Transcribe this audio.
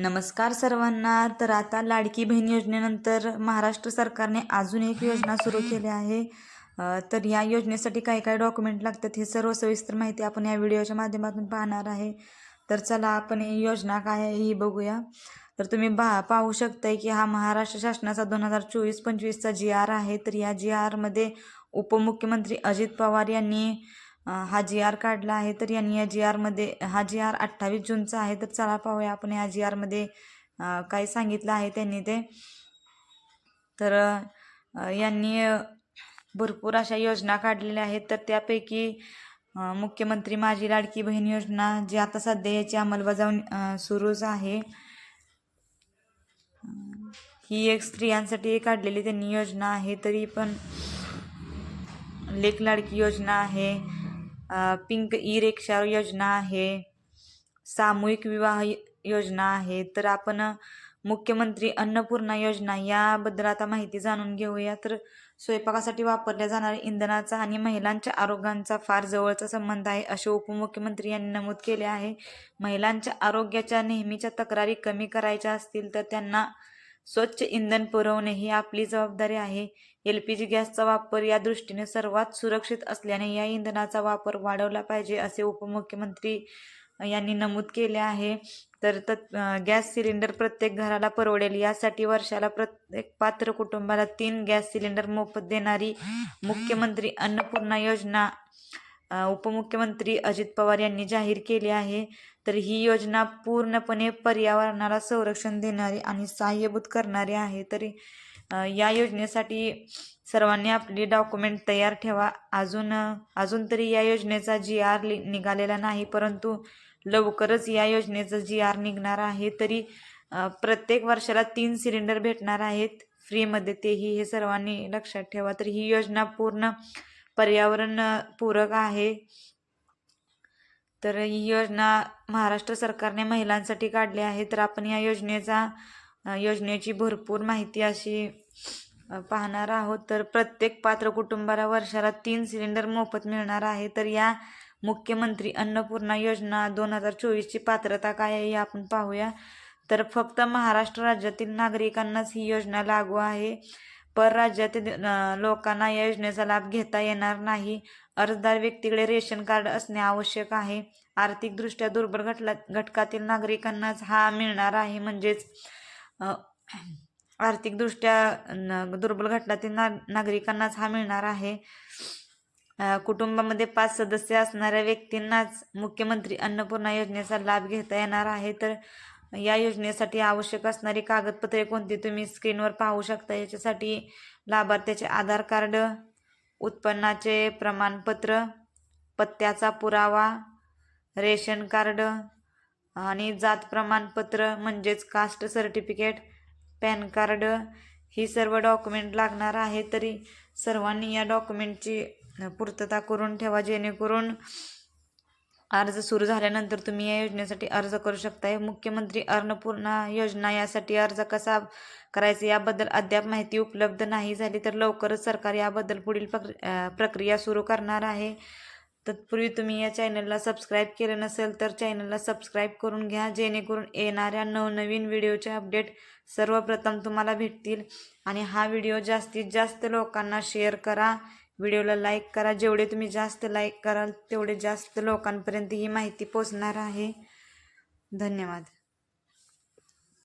नमस्कार सर्वांना. तर आता लाडकी बहीण योजनेनंतर महाराष्ट्र सरकारने अजून एक योजना सुरू केली आहे. तर या योजनेसाठी काय काय डॉक्युमेंट लागतात हे सर्व सविस्तर माहिती आपण या व्हिडिओच्या माध्यमातून पाहणार आहे. तर चला आपण ही योजना काय आहे ही बघूया. तर तुम्ही पाहू शकताय की हा महाराष्ट्र शासनाचा 2024-25चा GR आहे. तर या GR मध्ये उपमुख्यमंत्री अजित पवार यांनी हा GR काढला आहे. तर यांनी या GR मध्ये हा GR 28 जूनचा आहे. तर चला पाहूया आपण या GR मध्ये काय सांगितलं आहे त्यांनी ते. तर यांनी भरपूर अशा योजना काढलेल्या आहेत. तर त्यापैकी मुख्यमंत्री माझी लाडकी बहीण योजना जी आता सध्या याची अंमलबजावणी सुरूच आहे. ही एक स्त्रियांसाठी काढलेली त्यांनी योजना आहे. तरी पण लेक लाडकी योजना आहे, पिंक ई-रिक्षा योजना आहे, सामूहिक विवाह योजना आहे. तर आपण मुख्यमंत्री अन्नपूर्णा योजना याबद्दल आता माहिती जाणून घेऊया. तर स्वयंपाकासाठी वापरल्या जाणाऱ्या इंधनाचा आणि महिलांच्या आरोग्याचा फार जवळचा संबंध आहे असे उपमुख्यमंत्री यांनी नमूद केले आहे. महिलांच्या आरोग्याच्या नेहमीच्या तक्रारी कमी करायच्या असतील तर त्यांना स्वच्छ इंधन पुरवणे ही आपली जबाबदारी आहे. LPG गॅसचा वापर या दृष्टीने सर्वात सुरक्षित असल्याने या इंधनाचा वापर वाढवला पाहिजे असे उपमुख्यमंत्री यांनी नमूद केले आहे. तर गॅस सिलेंडर प्रत्येक घराला परवडेल यासाठी वर्षाला प्रत्येक पात्र कुटुंबाला 3 गॅस सिलेंडर मोफत देणारी मुख्यमंत्री अन्नपूर्णा योजना उपमुख्यमंत्री अजित पवार यांनी जाहीर केली आहे. तर ही योजना पूर्णपणे पर्यावरणाला संरक्षण देणारी आणि सहाय्यभूत करणारी आहे. तरी या योजनेसाठी सर्वांनी आपली डॉक्युमेंट तयार ठेवा. अजून तरी या योजनेचा GR निघालेला नाही, परंतु लवकरच या योजनेचा GR निघणार आहे. तरी प्रत्येक वर्षाला 3 सिलेंडर भेटणार आहेत फ्रीमध्ये, तेही हे सर्वांनी लक्षात ठेवा. तर ही योजना पूर्ण पर्यावरण पूरक आहे. तर ही योजना महाराष्ट्र सरकारने महिलांसाठी काढली आहे. तर आपण या योजनेची भरपूर माहिती अशी पाहणार आहोत. तर प्रत्येक पात्र कुटुंबाला वर्षाला 3 सिलेंडर मोफत मिळणार आहे. तर या मुख्यमंत्री अन्नपूर्णा योजना 2024ची पात्रता काय आहे आपण पाहूया. तर फक्त महाराष्ट्र राज्यातील नागरिकांनाच ही योजना लागू आहे. परराज्यातील लोकांना या योजनेचा लाभ घेता येणार नाही. अर्जदार व्यक्तीकडे रेशन कार्ड असणे आवश्यक आहे. आर्थिकदृष्ट्या दुर्बल घटकातील नागरिकांनाच हा मिळणार आहे. म्हणजेच आर्थिकदृष्ट्या दुर्बल घटकातील नागरिकांनाच हा मिळणार आहे. कुटुंबामध्ये 5 सदस्य असणाऱ्या व्यक्तींनाच मुख्यमंत्री अन्नपूर्णा योजनेचा लाभ घेता येणार आहे. तर या योजनेसाठी आवश्यक असणारी कागदपत्रे कोणती तुम्ही स्क्रीनवर पाहू शकता. याच्यासाठी लाभार्थ्याचे आधार कार्ड, उत्पन्नाचे प्रमाणपत्र, पत्त्याचा पुरावा, रेशन कार्ड आणि जात प्रमाणपत्र म्हणजेच कास्ट सर्टिफिकेट, पॅन कार्ड ही सर्व डॉक्युमेंट लागणार आहे. तरी सर्वांनी या डॉक्युमेंटची पूर्तता करून ठेवा, जेणेकरून अर्ज सुरू झाल्यानंतर तुम्ही या योजनेसाठी अर्ज करू शकता. मुख्यमंत्री अन्नपूर्णा योजना यासाठी अर्ज कसा करायचा याबद्दल अद्याप माहिती उपलब्ध नाही झाली. तर लवकरच सरकार याबद्दल पुढील प्रक्रिया सुरू करणार आहे. तत्पूर्वी तुम्ही या चॅनलला सबस्क्राईब केलं नसेल तर चॅनलला सबस्क्राईब करून घ्या, जेणेकरून येणाऱ्या नवनवीन व्हिडिओचे अपडेट सर्वप्रथम तुम्हाला भेटतील. आणि हा व्हिडिओ जास्तीत जास्त लोकांना शेअर करा, व्हिडिओला लाईक करा. जेवढे तुम्ही जास्त लाईक कराल तेवढे जास्त लोकांपर्यंत ही माहिती पोहोचणार आहे. धन्यवाद.